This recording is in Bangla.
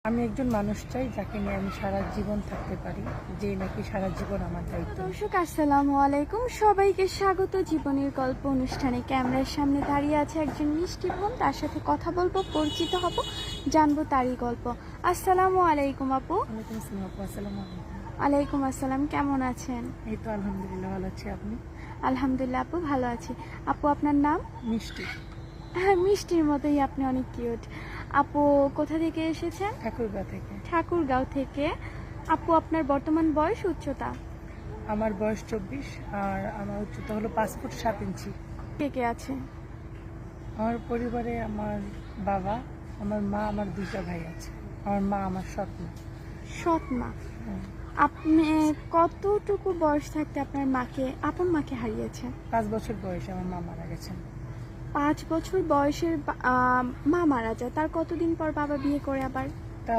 আমি একজন মানুষ চাই যাকে নিয়ে আমি সারা জীবন থাকতে পারি, যে নাকি সারা জীবন আমার দায়িত্ব। দর্শক আসসালামু আলাইকুম, সবাইকে স্বাগত জীবনের গল্প অনুষ্ঠানে। ক্যামেরার সামনে দাঁড়িয়ে আছে একজন মিষ্টি বোন, তার সাথে কথা বলবো, পরিচিত হব, জানবো তারই গল্প। আসসালামু আলাইকুম আপু। ওয়ালাইকুম আসসালাম আপু। আসসালামু আলাইকুম। ওয়ালাইকুম আসসালাম, কেমন আছেন? এই তো আলহামদুলিল্লাহ ভালো আছি। আপনি? আলহামদুলিল্লাহ আপু, ভালো আছি। আপু আপনার নাম? মিষ্টি। হ্যাঁ, মিষ্টির মতোই আপনি অনেক কিউট। আপু কোথা থেকে এসেছেন? ঠাকুরগাঁও থেকে। ঠাকুরগাঁও থেকে। আপু আপনার বর্তমান বয়স, উচ্চতা? আমার বয়স 24 আর আমার উচ্চতা হলো 5 ফুট 7 ইঞ্চি। কে কে আছে? আমার পরিবারে আমার বাবা, আমার মা, আমার 2টা ভাই আছে। আমার মা আমার সৎ মা। সৎ মা। হ্যাঁ। আপনি কতটুকু বয়স থাকতে আপনার আপন মাকে হারিয়েছেন? 5 বছর বয়সে আমার মা মারা গেছেন। 5 বছর বয়সের মা মারা যায়, তার কতদিন পর বাবা বিয়ে করে আবার?